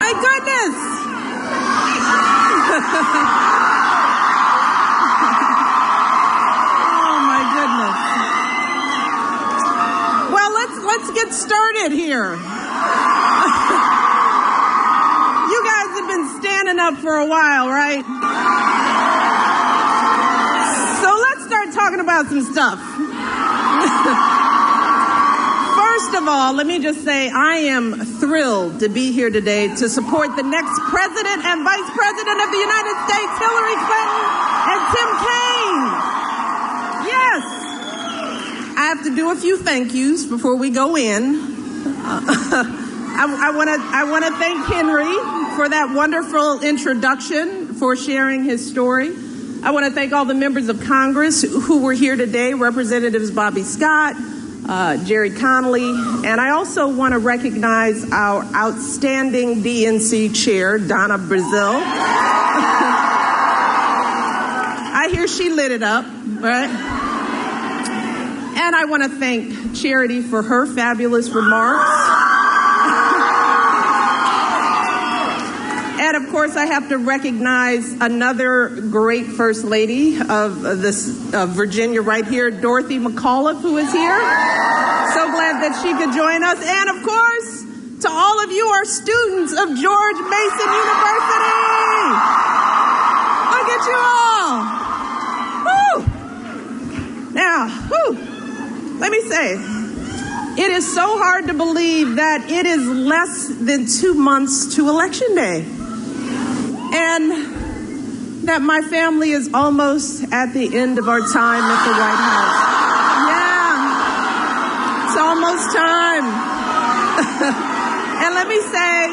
my goodness. Oh, my goodness. Well, let's get started here. You guys have been standing up for a while, right? So let's start talking about some stuff. First of all, let me just say I am thrilled to be here today to support the next president and vice president of the United States, Hillary Clinton and Tim Kaine. Yes. I have to do a few thank yous before we go in. I want to thank Henry for that wonderful introduction, for sharing his story. I want to thank all the members of Congress who were here today, Representatives Bobby Scott, Jerry Connolly, and I also want to recognize our outstanding DNC chair, Donna Brazil. I hear she lit it up, right? And I want to thank Charity for her fabulous remarks. And of course, I have to recognize another great First Lady of Virginia right here, Dorothy McAuliffe, who is here. So glad that she could join us. And of course, to all of you, our students of George Mason University. Look at you all. Woo! Now, let me say, it is so hard to believe that it is less than 2 months to Election Day. And that my family is almost at the end of our time at the White House. Yeah, it's almost time. And let me say,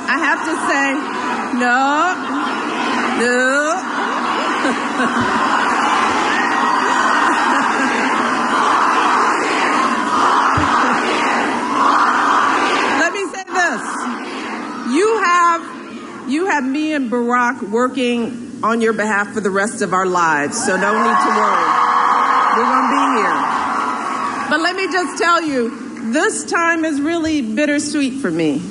I have to say, no. Let me say this. You have me and Barack working on your behalf for the rest of our lives, so no need to worry. We're going to be here. But let me just tell you, this time is really bittersweet for me.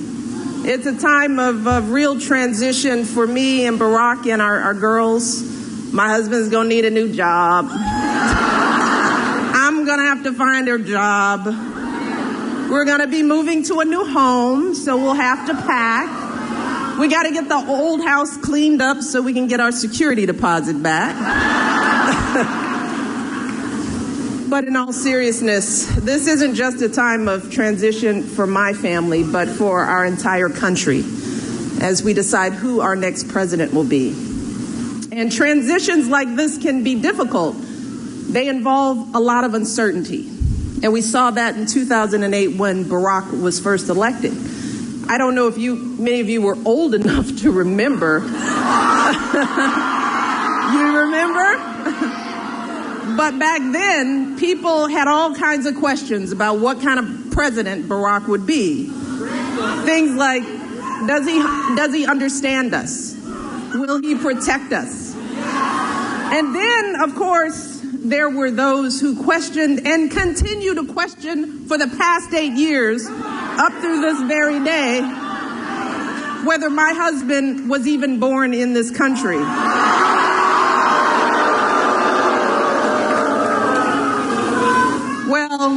It's a time of real transition for me and Barack and our girls. My husband's going to need a new job. I'm going to have to find a job. We're going to be moving to a new home, so we'll have to pack. We got to get the old house cleaned up so we can get our security deposit back. But in all seriousness, this isn't just a time of transition for my family, but for our entire country as we decide who our next president will be. And transitions like this can be difficult. They involve a lot of uncertainty. And we saw that in 2008 when Barack was first elected. I don't know if many of you were old enough to remember. You remember? But back then, people had all kinds of questions about what kind of president Barack would be. Things like, does he understand us? Will he protect us? And then, of course, there were those who questioned and continue to question for the past 8 years, up through this very day, whether my husband was even born in this country. Well,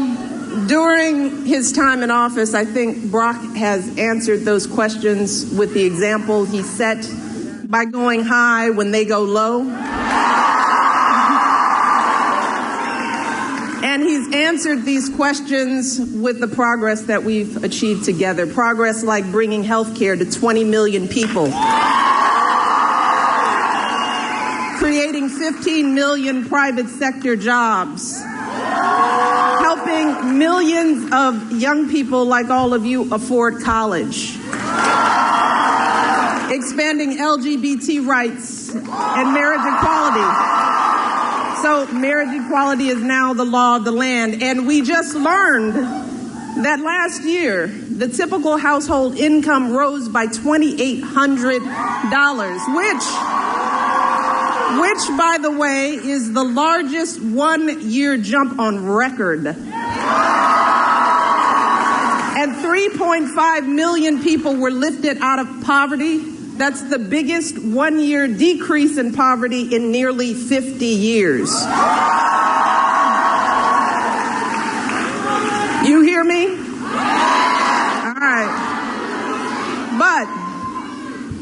during his time in office, I think Barack has answered those questions with the example he set by going high when they go low. And he's answered these questions with the progress that we've achieved together. Progress like bringing health care to 20 million people. Creating 15 million private sector jobs. Helping millions of young people like all of you afford college. Expanding LGBT rights and marriage equality. So marriage equality is now the law of the land. And we just learned that last year, the typical household income rose by $2,800, which, by the way, is the largest one-year jump on record. And 3.5 million people were lifted out of poverty. That's the biggest one-year decrease in poverty in nearly 50 years. You hear me? All right. But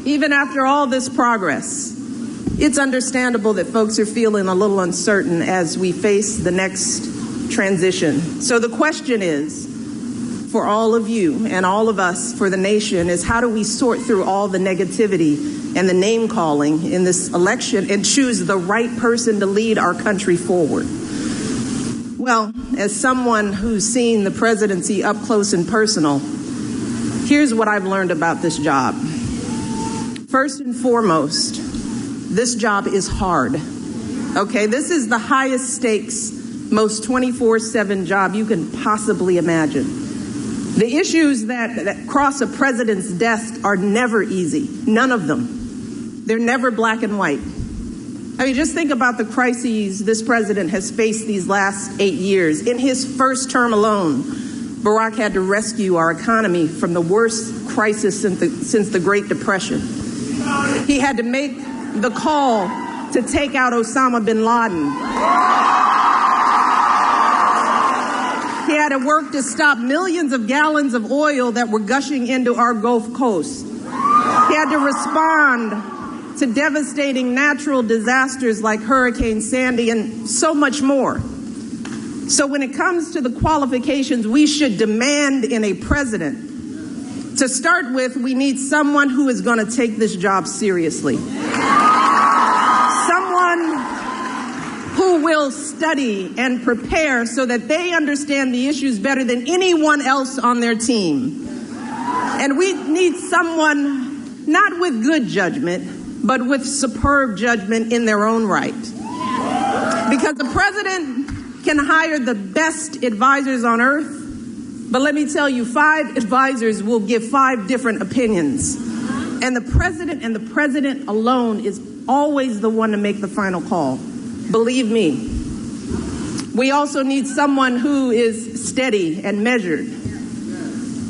even after all this progress, it's understandable that folks are feeling a little uncertain as we face the next transition. So the question is, for all of you and all of us, for the nation, is how do we sort through all the negativity and the name calling in this election and choose the right person to lead our country forward? Well, as someone who's seen the presidency up close and personal, here's what I've learned about this job. First and foremost, this job is hard. Okay, this is the highest stakes, most 24/7 job you can possibly imagine. The issues that cross a president's desk are never easy. None of them. They're never black and white. I mean, just think about the crises this president has faced these last 8 years. In his first term alone, Barack had to rescue our economy from the worst crisis since the Great Depression. He had to make the call to take out Osama bin Laden. He had to work to stop millions of gallons of oil that were gushing into our Gulf Coast. He had to respond to devastating natural disasters like Hurricane Sandy and so much more. So when it comes to the qualifications we should demand in a president, to start with, we need someone who is going to take this job seriously. Someone who will study and prepare so that they understand the issues better than anyone else on their team. And we need someone not with good judgment, but with superb judgment in their own right. Because the president can hire the best advisors on earth, but let me tell you, 5 advisors will give 5 different opinions. And the president alone is always the one to make the final call. Believe me. We also need someone who is steady and measured.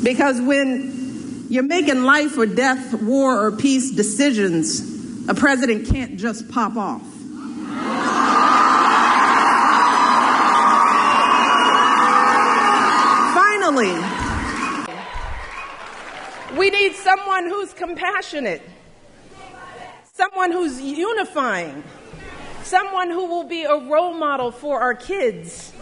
Because when you're making life or death, war or peace decisions, a president can't just pop off. Finally, we need someone who's compassionate, someone who's unifying, someone who will be a role model for our kids,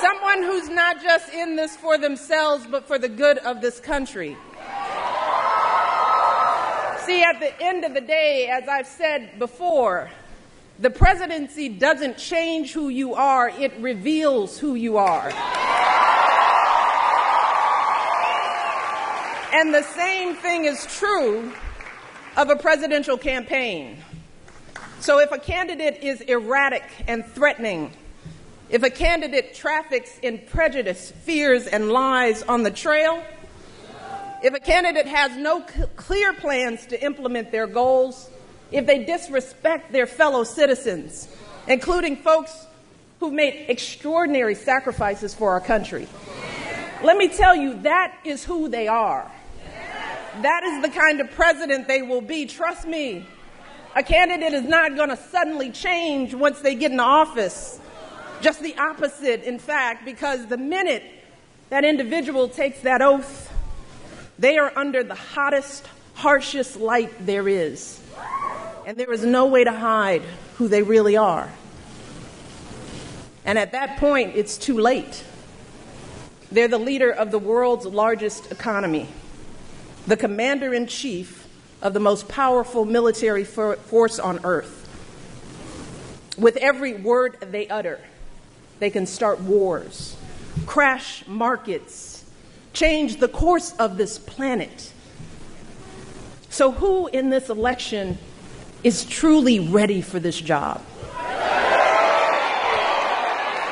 someone who's not just in this for themselves, but for the good of this country. See, at the end of the day, as I've said before, the presidency doesn't change who you are, it reveals who you are. And the same thing is true of a presidential campaign. So if a candidate is erratic and threatening, if a candidate traffics in prejudice, fears, and lies on the trail, if a candidate has no clear plans to implement their goals, if they disrespect their fellow citizens, including folks who've made extraordinary sacrifices for our country, let me tell you, that is who they are. That is the kind of president they will be. Trust me, a candidate is not going to suddenly change once they get in office. Just the opposite, in fact, because the minute that individual takes that oath, they are under the hottest, harshest light there is. And there is no way to hide who they really are. And at that point, it's too late. They're the leader of the world's largest economy, the commander-in-chief of the most powerful military force on earth. With every word they utter, they can start wars, crash markets, change the course of this planet. So who in this election is truly ready for this job?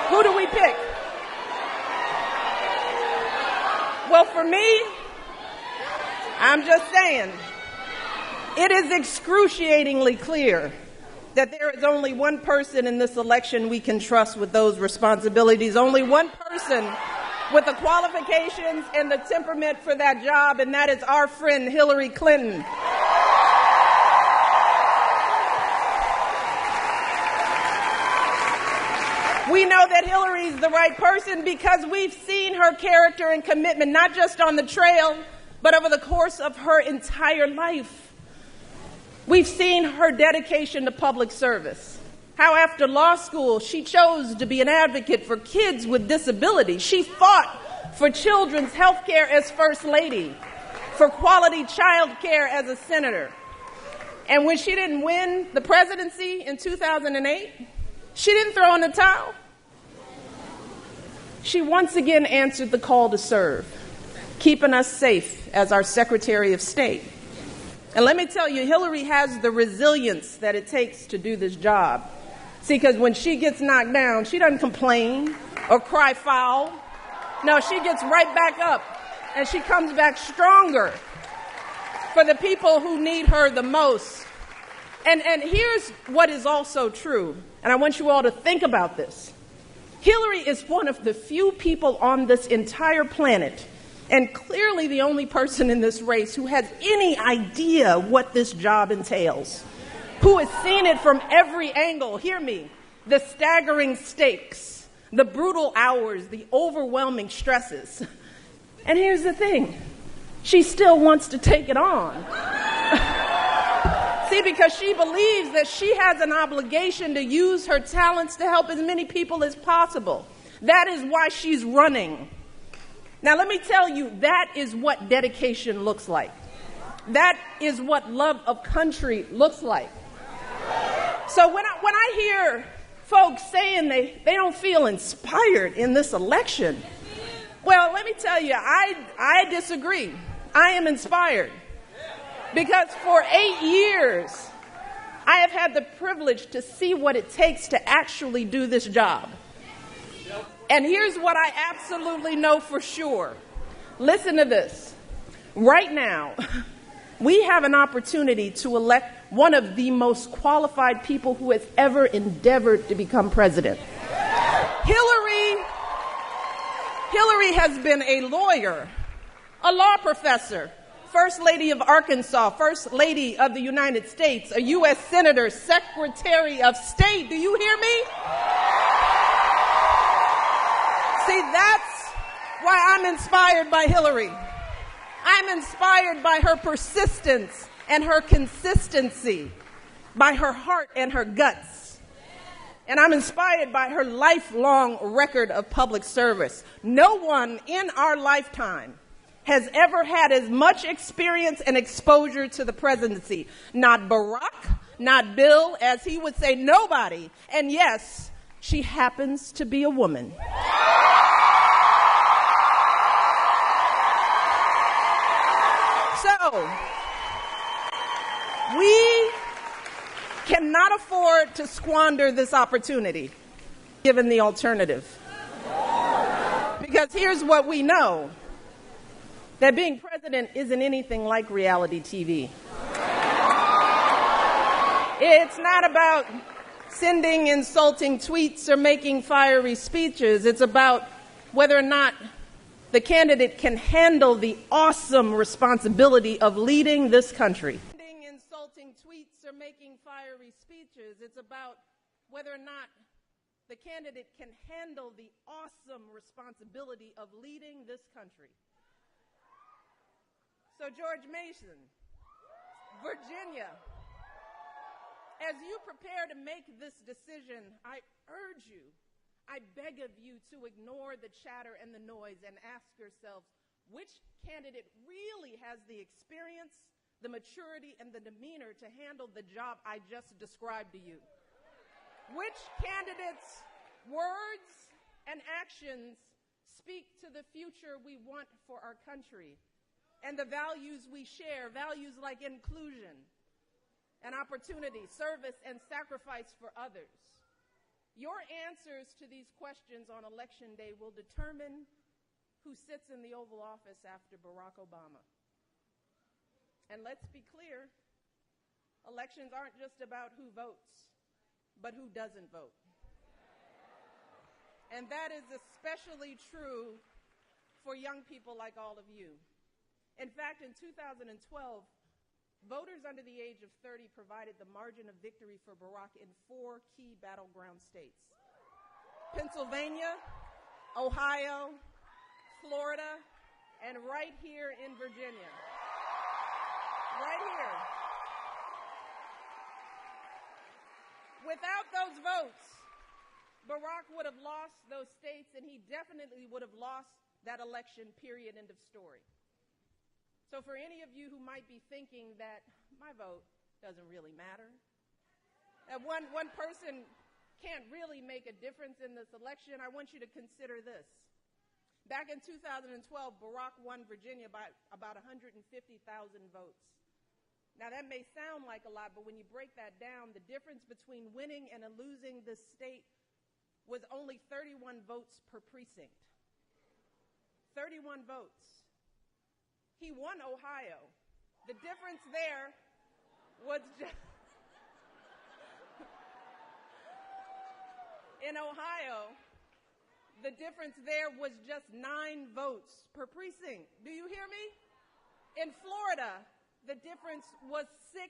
Who do we pick? Well, for me, I'm just saying, it is excruciatingly clear that there is only one person in this election we can trust with those responsibilities, only one person with the qualifications and the temperament for that job, and that is our friend Hillary Clinton. We know that Hillary's the right person because we've seen her character and commitment, not just on the trail, but over the course of her entire life. We've seen her dedication to public service. How after law school, she chose to be an advocate for kids with disabilities. She fought for children's health care as First Lady, for quality child care as a senator. And when she didn't win the presidency in 2008, she didn't throw in the towel. She once again answered the call to serve, keeping us safe as our Secretary of State. And let me tell you, Hillary has the resilience that it takes to do this job. See, because when she gets knocked down, she doesn't complain or cry foul. No, she gets right back up, and she comes back stronger for the people who need her the most. And here's what is also true, and I want you all to think about this. Hillary is one of the few people on this entire planet, and clearly the only person in this race who has any idea what this job entails, who has seen it from every angle. Hear me. The staggering stakes, the brutal hours, the overwhelming stresses. And here's the thing. She still wants to take it on. See, because she believes that she has an obligation to use her talents to help as many people as possible. That is why she's running. Now, let me tell you, that is what dedication looks like. That is what love of country looks like. So when I hear folks saying they don't feel inspired in this election, well, let me tell you, I disagree. I am inspired. Because for 8 years, I have had the privilege to see what it takes to actually do this job. And here's what I absolutely know for sure. Listen to this. Right now, we have an opportunity to elect one of the most qualified people who has ever endeavored to become president. Hillary has been a lawyer, a law professor, First Lady of Arkansas, First Lady of the United States, a U.S. Senator, Secretary of State. Do you hear me? See, that's why I'm inspired by Hillary. I'm inspired by her persistence and her consistency, by her heart and her guts. And I'm inspired by her lifelong record of public service. No one in our lifetime has ever had as much experience and exposure to the presidency. Not Barack, not Bill, as he would say, nobody. And yes, she happens to be a woman. So, we cannot afford to squander this opportunity, given the alternative. Because here's what we know. That being president isn't anything like reality TV. It's not about sending insulting tweets or making fiery speeches. It's about whether or not the candidate can handle the awesome responsibility of leading this country. Sending insulting tweets or making fiery speeches. It's about whether or not the candidate can handle the awesome responsibility of leading this country. So George Mason, Virginia, as you prepare to make this decision, I urge you, I beg of you to ignore the chatter and the noise and ask yourselves, which candidate really has the experience, the maturity, and the demeanor to handle the job I just described to you? Which candidate's words and actions speak to the future we want for our country and the values we share, values like inclusion and opportunity, service and sacrifice for others? Your answers to these questions on Election Day will determine who sits in the Oval Office after Barack Obama. And let's be clear, elections aren't just about who votes, but who doesn't vote. And that is especially true for young people like all of you. In fact, in 2012, voters under the age of 30 provided the margin of victory for Barack in 4 key battleground states: Pennsylvania, Ohio, Florida, and right here in Virginia. Right here. Without those votes, Barack would have lost those states, and he definitely would have lost that election, period, end of story. So for any of you who might be thinking that my vote doesn't really matter, that one person can't really make a difference in this election, I want you to consider this. Back in 2012, Barack won Virginia by about 150,000 votes. Now, that may sound like a lot, but when you break that down, the difference between winning and losing this state was only 31 votes per precinct. 31 votes. He won Ohio. The difference there was just... In Ohio, the difference there was just 9 votes per precinct. Do you hear me? In Florida, the difference was 6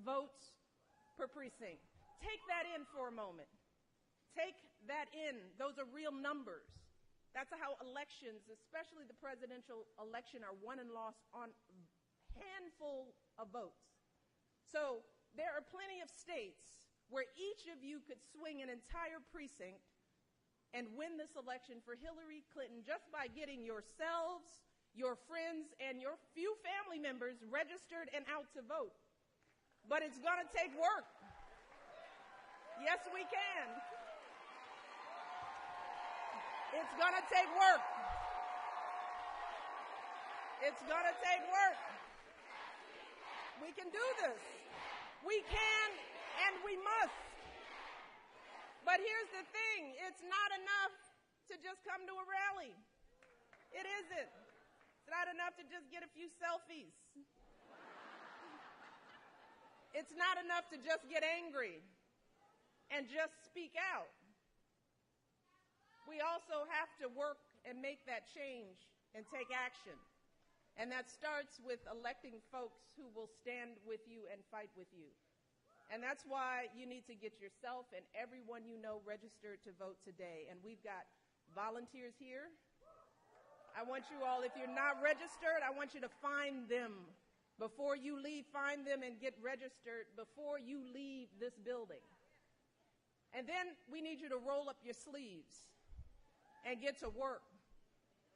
votes per precinct. Take that in for a moment. Take that in. Those are real numbers. That's how elections, especially the presidential election, are won and lost on a handful of votes. So there are plenty of states where each of you could swing an entire precinct and win this election for Hillary Clinton just by getting yourselves, your friends, and your few family members registered and out to vote. But it's going to take work. Yes, we can. It's going to take work. It's going to take work. We can do this. We can and we must. But here's the thing. It's not enough to just come to a rally. It isn't. It's not enough to just get a few selfies. It's not enough to just get angry and just speak out. We also have to work and make that change and take action. And that starts with electing folks who will stand with you and fight with you. And that's why you need to get yourself and everyone you know registered to vote today. And we've got volunteers here. I want you all, if you're not registered, I want you to find them. Before you leave, find them and get registered before you leave this building. And then we need you to roll up your sleeves and get to work,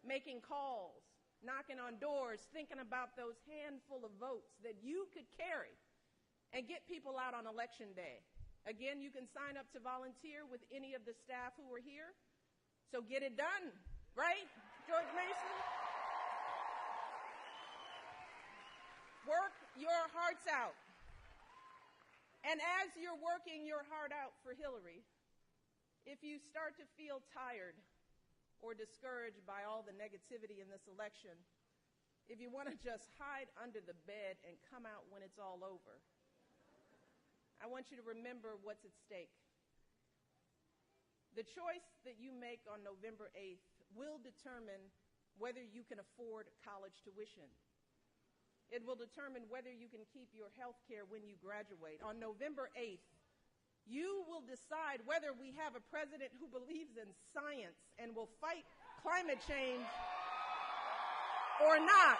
making calls, knocking on doors, thinking about those handful of votes that you could carry and get people out on Election Day. Again, you can sign up to volunteer with any of the staff who are here. So get it done, right, George Mason? Work your hearts out. And as you're working your heart out for Hillary, if you start to feel tired or discouraged by all the negativity in this election, if you want to just hide under the bed and come out when it's all over, I want you to remember what's at stake. The choice that you make on November 8th will determine whether you can afford college tuition. It will determine whether you can keep your health care when you graduate. On November 8th, you will decide whether we have a president who believes in science and will fight climate change or not.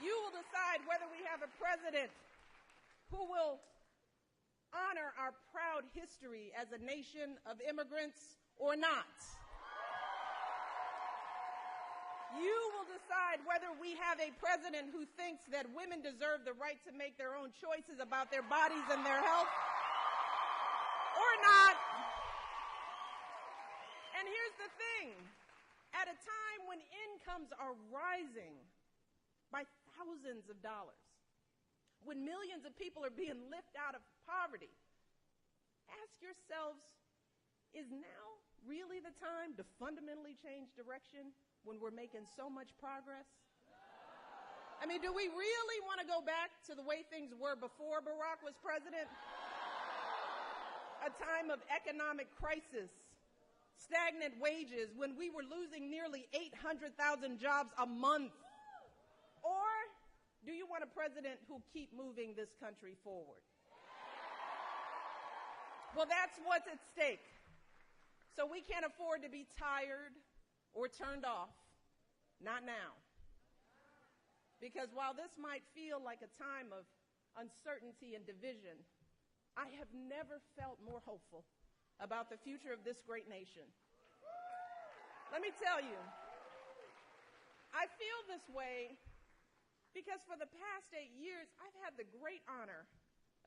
You will decide whether we have a president who will honor our proud history as a nation of immigrants or not. You will decide whether we have a president who thinks that women deserve the right to make their own choices about their bodies and their health or not. And here's the thing. At a time when incomes are rising by thousands of dollars, when millions of people are being lifted out of poverty, ask yourselves, is now really the time to fundamentally change direction when we're making so much progress? I mean, do we really want to go back to the way things were before Barack was president? A time of economic crisis, stagnant wages when we were losing nearly 800,000 jobs a month? Or do you want a president who keep moving this country forward? Well, that's what's at stake. So we can't afford to be tired or turned off. Not now. Because while this might feel like a time of uncertainty and division, I have never felt more hopeful about the future of this great nation. Let me tell you, I feel this way because for the past 8 years, I've had the great honor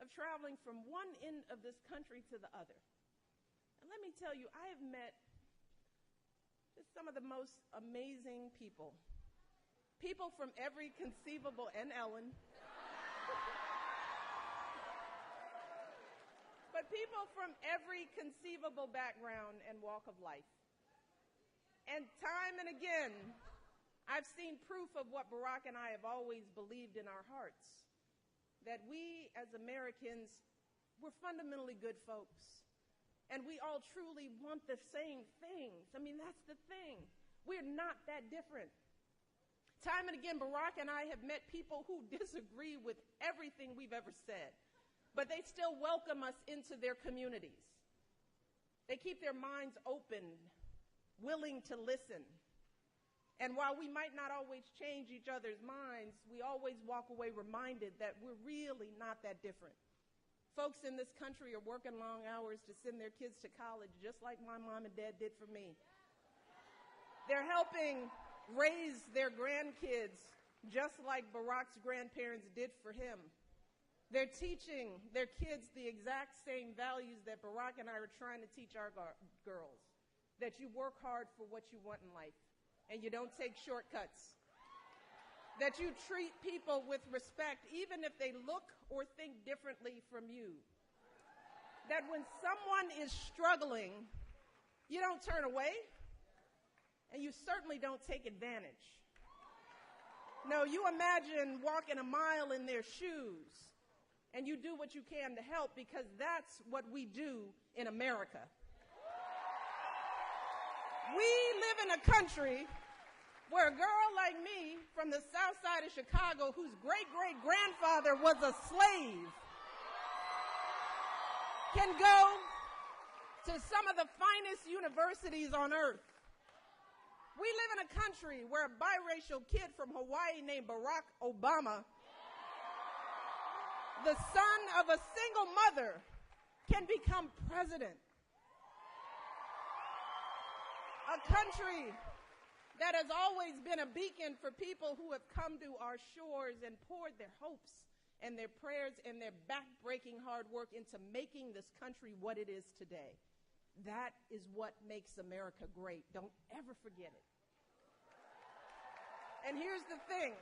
of traveling from one end of this country to the other. And let me tell you, I have met just some of the most amazing people. People from every conceivable, and Ellen, but people from every conceivable background and walk of life. And time and again, I've seen proof of what Barack and I have always believed in our hearts, that we as Americans, we're fundamentally good folks, and we all truly want the same things. I mean, that's the thing. We're not that different. Time and again, Barack and I have met people who disagree with everything we've ever said, but they still welcome us into their communities. They keep their minds open, willing to listen. And while we might not always change each other's minds, we always walk away reminded that we're really not that different. Folks in this country are working long hours to send their kids to college, just like my mom and dad did for me. They're helping raise their grandkids, just like Barack's grandparents did for him. They're teaching their kids the exact same values that Barack and I are trying to teach our girls, that you work hard for what you want in life, and you don't take shortcuts, that you treat people with respect, even if they look or think differently from you, that when someone is struggling, you don't turn away, and you certainly don't take advantage. No, you imagine walking a mile in their shoes, and you do what you can to help, because that's what we do in America. We live in a country where a girl like me from the south side of Chicago, whose great-great-grandfather was a slave, can go to some of the finest universities on earth. We live in a country where a biracial kid from Hawaii named Barack Obama, the son of a single mother, can become president. A country that has always been a beacon for people who have come to our shores and poured their hopes and their prayers and their back-breaking hard work into making this country what it is today. That is what makes America great. Don't ever forget it. And here's the thing.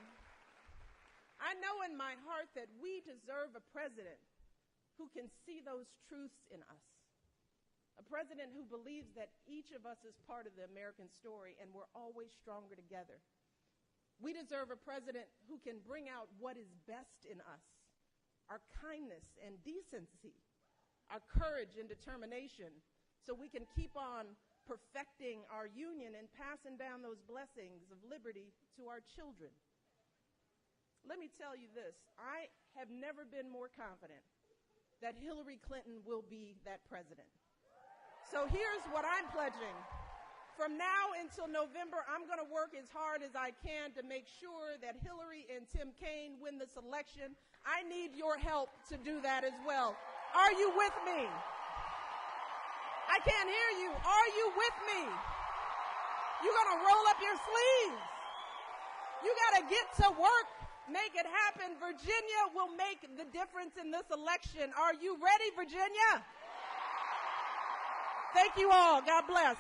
I know in my heart that we deserve a president who can see those truths in us. A president who believes that each of us is part of the American story and we're always stronger together. We deserve a president who can bring out what is best in us, our kindness and decency, our courage and determination, so we can keep on perfecting our union and passing down those blessings of liberty to our children. Let me tell you this, I have never been more confident that Hillary Clinton will be that president. So here's what I'm pledging. From now until November, I'm going to work as hard as I can to make sure that Hillary and Tim Kaine win this election. I need your help to do that as well. Are you with me? I can't hear you. Are you with me? You're going to roll up your sleeves. You got to get to work. Make it happen. Virginia will make the difference in this election. Are you ready, Virginia? Thank you all. God bless.